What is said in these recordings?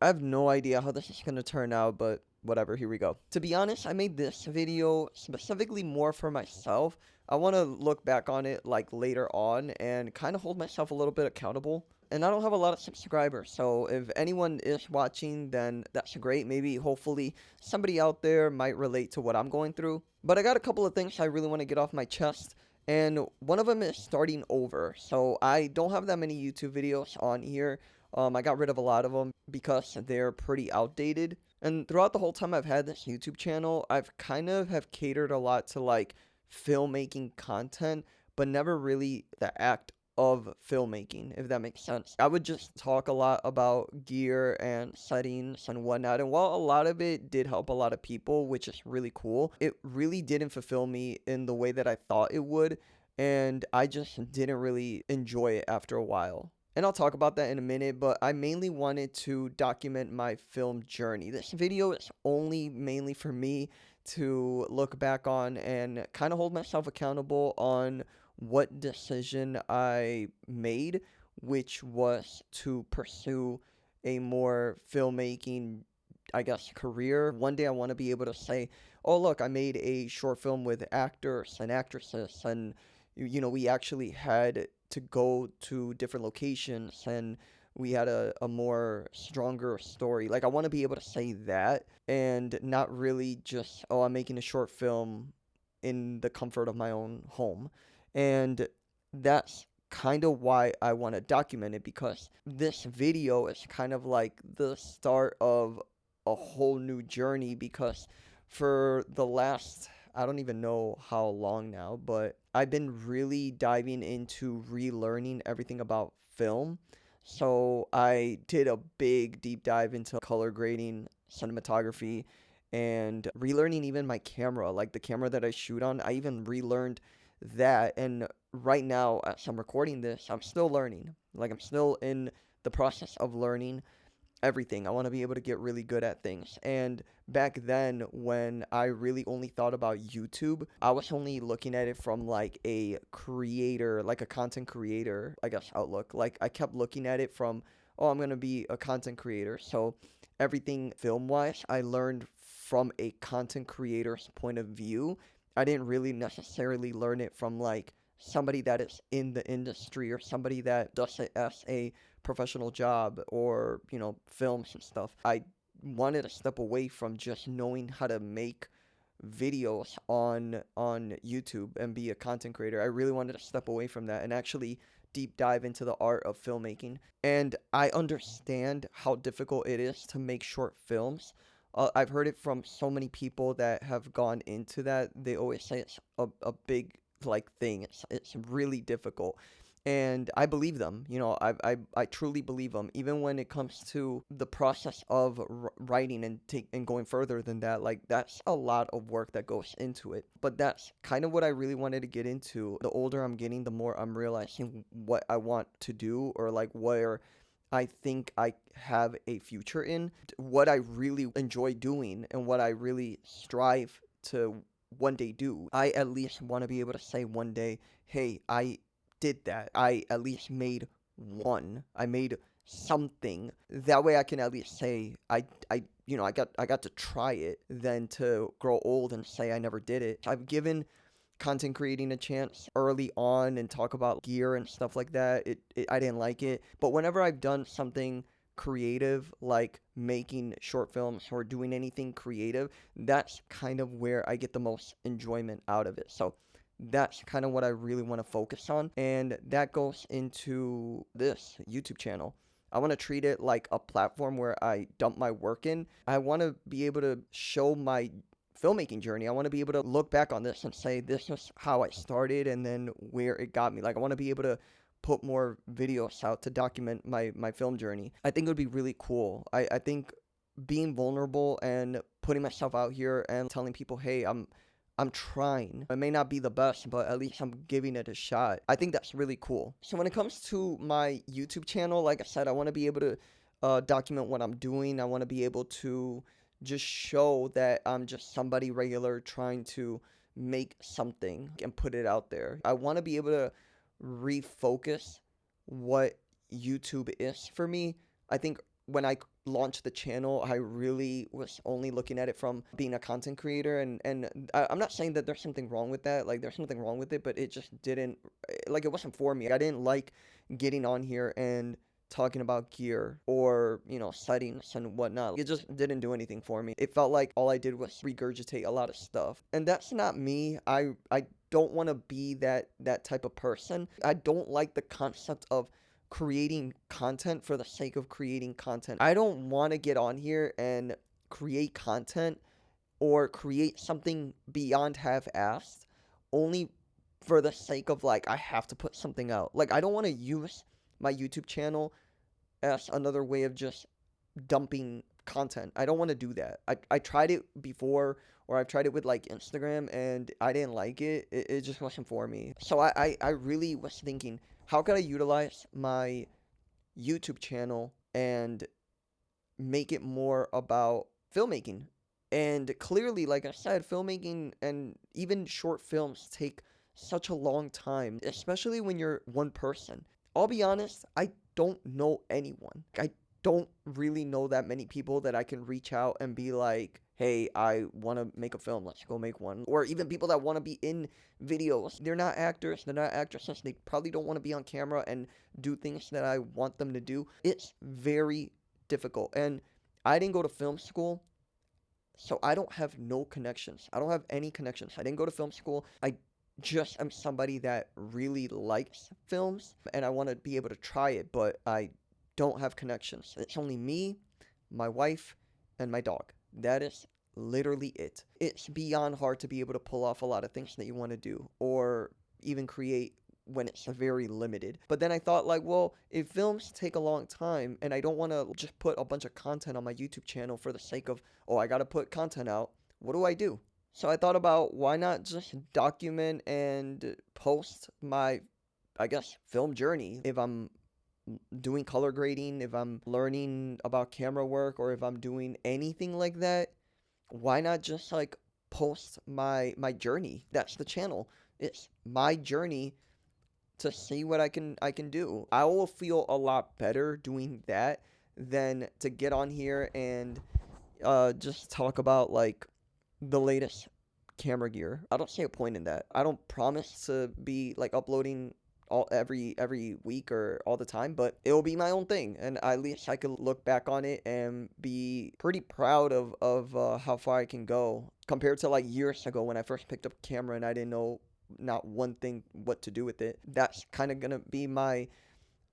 I have no idea how this is going to turn out, but whatever, here we go. To be honest, I made this video specifically more for myself. I want to look back on it like later on and kind of hold myself a little bit accountable. And I don't have a lot of subscribers, so if anyone is watching, then that's great. Maybe, hopefully, somebody out there might relate to what I'm going through. But I got a couple of things I really want to get off my chest, and one of them is starting over. So I don't have that many YouTube videos on here. I got rid of a lot of them because they're pretty outdated. And throughout the whole time I've had this YouTube channel, I've kind of have catered a lot to like filmmaking content, but never really the act of filmmaking, if that makes sense. I would just talk a lot about gear and settings and whatnot. And while a lot of it did help a lot of people, which is really cool, it really didn't fulfill me in the way that I thought it would. And I just didn't really enjoy it after a while. And I'll talk about that in a minute, but I mainly wanted to document my film journey. This video is only mainly for me to look back on and kind of hold myself accountable on what decision I made, which was to pursue a more filmmaking, I guess, career. One day I want to be able to say, oh, look, I made a short film with actors and actresses, and we actually had to go to different locations and we had a more stronger story. Like, I want to be able to say that and not really just, oh, I'm making a short film in the comfort of my own home. And that's kind of why I want to document it, because this video is kind of like the start of a whole new journey. Because for the last, I don't even know how long now, but I've been really diving into relearning everything about film. So I did a big deep dive into color grading, cinematography, and relearning even my camera, like the camera that I shoot on. I even relearned that. And right now, as I'm recording this, I'm still learning. Like, I'm still in the process of learning everything. I want to be able to get really good at things. And back then, when I really only thought about YouTube, I was only looking at it from like a creator, like a content creator, I guess, outlook. Like, I kept looking at it from, oh, I'm going to be a content creator. So everything film wise, I learned from a content creator's point of view. I didn't really necessarily learn it from like somebody that is in the industry or somebody that does it as a professional job, or films and stuff. I wanted to step away from just knowing how to make videos on YouTube and be a content creator. I really wanted to step away from that and actually deep dive into the art of filmmaking. And I understand how difficult it is to make short films. I've heard it from so many people that have gone into that. They always say it's a big like thing. It's really difficult. And I believe them. I truly believe them. Even when it comes to the process of writing and going further than that, like, that's a lot of work that goes into it. But that's kind of what I really wanted to get into. The older I'm getting, the more I'm realizing what I want to do, or like where I think I have a future in, what I really enjoy doing, and what I really strive to one day do. I at least want to be able to say one day, hey, I did that. I at least made one. I made something. That way I can at least say I got to try it, than to grow old and say I never did it. I've given content creating a chance early on and talk about gear and stuff like that. I didn't like it. But whenever I've done something creative, like making short films or doing anything creative, that's kind of where I get the most enjoyment out of it. So that's kind of what I really want to focus on. And that goes into this YouTube channel. I want to treat it like a platform where I dump my work in. I want to be able to show my filmmaking journey. I want to be able to look back on this and say, this is how I started and then where it got me. Like, I want to be able to put more videos out to document my film journey. I think it would be really cool. I think being vulnerable and putting myself out here and telling people, hey, I'm trying. It may not be the best, but at least I'm giving it a shot. I think that's really cool. So when it comes to my YouTube channel, like I said, I want to be able to document what I'm doing. I want to be able to just show that I'm just somebody regular trying to make something and put it out there. I want to be able to refocus what YouTube is for me. I think when I launched the channel, I really was only looking at it from being a content creator, I'm not saying that there's something wrong with that. Like, there's something wrong with it, but it just didn't, like, it wasn't for me. I didn't like getting on here and talking about gear or, settings and whatnot. It just didn't do anything for me. It felt like all I did was regurgitate a lot of stuff. And that's not me. I don't want to be that type of person. I don't like the concept of creating content for the sake of creating content. I don't want to get on here and create content or create something beyond half-assed only for the sake of, like, I have to put something out. Like, I don't want to use my YouTube channel as another way of just dumping content. I don't want to do that. I tried it before, or I've tried it with, like, Instagram, and I didn't like it. It just wasn't for me. So I really was thinking, how could I utilize my YouTube channel and make it more about filmmaking? And clearly, like I said, filmmaking and even short films take such a long time, especially when you're one person. I'll be honest, I don't know anyone. I don't really know that many people that I can reach out and be like, hey, I want to make a film. Let's go make one. Or even people that want to be in videos. They're not actors. They're not actresses. They probably don't want to be on camera and do things that I want them to do. It's very difficult. And I didn't go to film school, so I don't have no connections. I don't have any connections. I didn't go to film school. I just am somebody that really likes films and I want to be able to try it, but I don't have connections. It's only me, my wife, and my dog. That is literally it. It's beyond hard to be able to pull off a lot of things that you want to do or even create when it's very limited. But then I thought, like, well, if films take a long time and I don't want to just put a bunch of content on my YouTube channel for the sake of, oh, I got to put content out, what do I do? So I thought about, why not just document and post my, I guess, film journey. If I'm doing color grading, if I'm learning about camera work, or if I'm doing anything like that, why not just, like, post my journey? That's the channel. It's my journey to see what I can do. I will feel a lot better doing that than to get on here and just talk about, like, the latest camera gear. I don't see a point in that. I don't promise to be, like, uploading all every week or all the time, but it will be my own thing, and at least I could look back on it and be pretty proud of how far I can go compared to, like, years ago when I first picked up a camera and I didn't know not one thing what to do with it. That's kind of gonna be my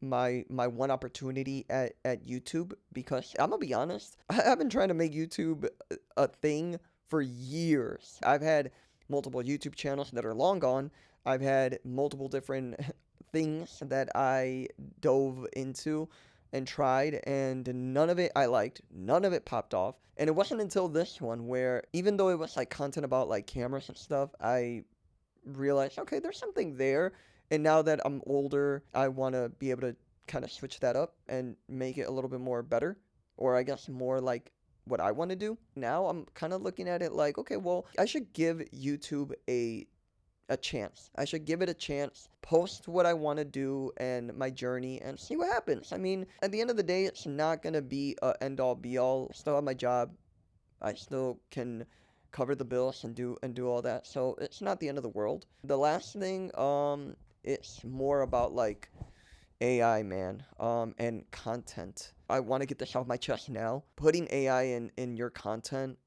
one opportunity at YouTube, because I'm gonna be honest, I've been trying to make YouTube a thing for years. I've had multiple YouTube channels that are long gone. I've had multiple different things that I dove into and tried, and none of it I liked. None of it popped off. And it wasn't until this one where, even though it was, like, content about, like, cameras and stuff, I realized, okay, there's something there. And now that I'm older, I want to be able to kind of switch that up and make it a little bit more better, or I guess more like what I want to do. Now I'm kind of looking at it like, okay, well, I should give YouTube a chance. I should give it a chance, post what I want to do and my journey, and see what happens. I mean, at the end of the day, it's not going to be a end all be all. I still have my job. I still can cover the bills and do all that. So it's not the end of the world. The last thing, it's more about, like, AI, man, and content. I want to get this off my chest now. Putting AI in your content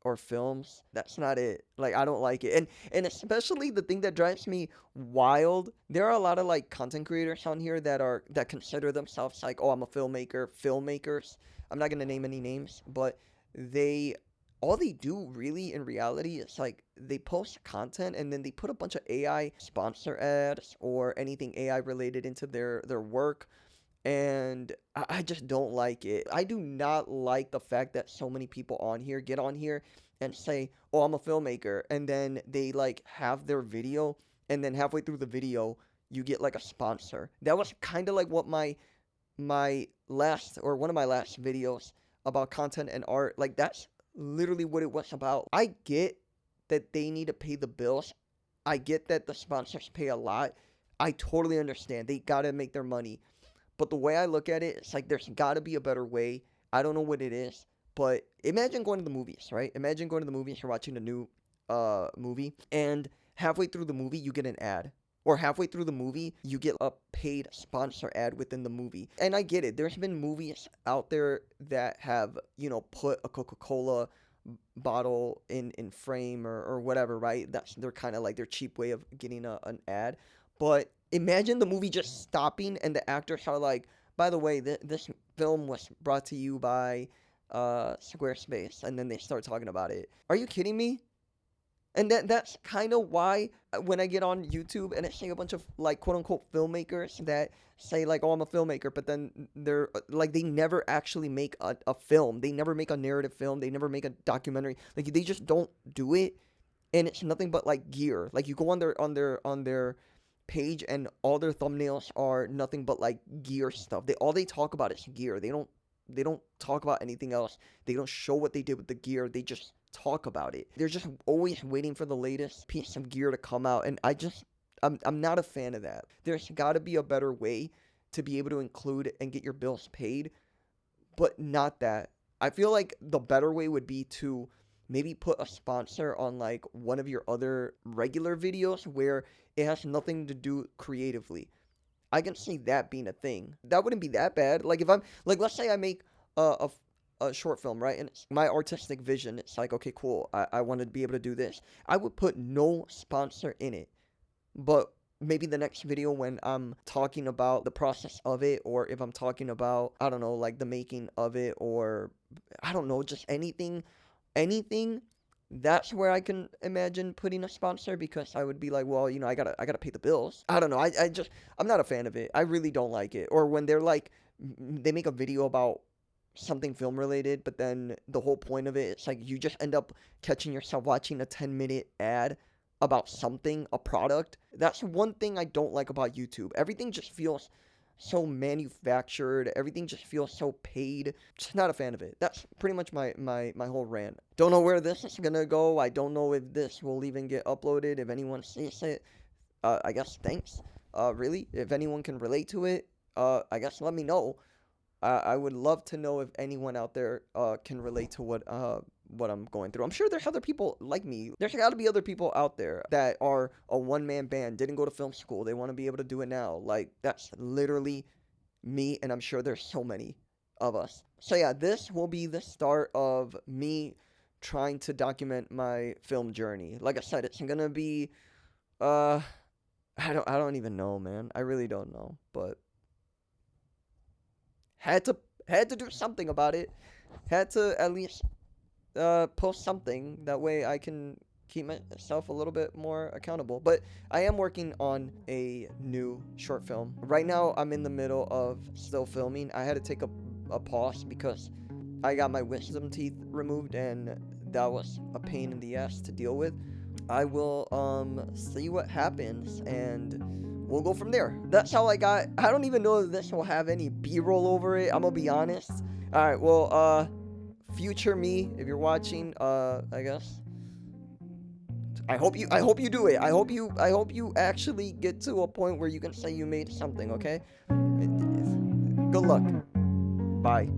or films, that's not it. Like, I don't like it. And especially the thing that drives me wild, there are a lot of, like, content creators on here that consider themselves, like, oh, I'm a filmmakers. I'm not gonna name any names, but they all they do really in reality is, like, they post content and then they put a bunch of AI sponsor ads or anything AI related into their work, and I just don't like it. I do not like the fact that so many people on here get on here and say, "Oh, I'm a filmmaker," and then they, like, have their video, and then halfway through the video, you get, like, a sponsor. That was kind of like what my last, or one of my last videos about content and art, like, that's literally what it was about. I get that they need to pay the bills. I get that the sponsors pay a lot. I totally understand. They gotta make their money. But the way I look at it, it's like there's got to be a better way. I don't know what it is, but imagine going to the movies, right? Imagine going to the movies, you're watching a new movie, and halfway through the movie you get an ad. Or halfway through the movie, you get a paid sponsor ad within the movie. And I get it. There's been movies out there that have, put a Coca-Cola bottle in frame or whatever, right? That's they're kind of like their cheap way of getting an ad. But imagine the movie just stopping and the actors are like, by the way, this film was brought to you by Squarespace, and then they start talking about it. Are you kidding me? And that's kind of why when I get on YouTube and it's like a bunch of like quote unquote filmmakers that say like, oh, I'm a filmmaker, but then they're like they never actually make a film. They never make a narrative film. They never make a documentary. Like they just don't do it, and it's nothing but like gear. Like you go on their page and all their thumbnails are nothing but like gear stuff. They talk about is gear. They don't talk about anything else. They don't show what they did with the gear. They just talk about it. They're just always waiting for the latest piece of gear to come out, and I'm not a fan of that. There's got to be a better way to be able to include and get your bills paid, but not that. I feel like the better way would be to maybe put a sponsor on like one of your other regular videos where it has nothing to do creatively. I can see that being a thing. That wouldn't be that bad. Like if I'm like, let's say I make a short film, right? And it's my artistic vision. It's like, okay, cool. I wanted to be able to do this. I would put no sponsor in it, but maybe the next video when I'm talking about the process of it, or if I'm talking about, I don't know, like the making of it, or I don't know, just anything. That's where I can imagine putting a sponsor, because I would be like, well, I gotta pay the bills. I don't know. I'm not a fan of it. I really don't like it. Or when they're like, they make a video about something film related, but then the whole point of it, it's like you just end up catching yourself watching a 10-minute ad about something, a product. That's one thing I don't like about YouTube. Everything just feels so manufactured. Everything just feels so paid. Just not a fan of it. That's pretty much my whole rant. Don't know where this is gonna go. I don't know if this will even get uploaded. If anyone sees it, I guess thanks. Really, if anyone can relate to it, I guess let me know. I would love to know if anyone out there can relate to what I'm going through. I'm sure there's other people like me. There's got to be other people out there that are a one-man band, didn't go to film school. They want to be able to do it now. Like, that's literally me, and I'm sure there's so many of us. So yeah, this will be the start of me trying to document my film journey. Like I said, it's gonna be I don't even know, man. I really don't know, but had to do something about it. Had to at least post something. That way I can keep myself a little bit more accountable. But I am working on a new short film. Right now I'm in the middle of still filming. I had to take a pause because I got my wisdom teeth removed, and that was a pain in the ass to deal with. I will see what happens, and we'll go from there. That's all I got. I don't even know if this will have any B-roll over it. I'm gonna be honest. All right. Well, future me, if you're watching, I guess. I hope you do it. I hope you actually get to a point where you can say you made something. Okay. Good luck. Bye.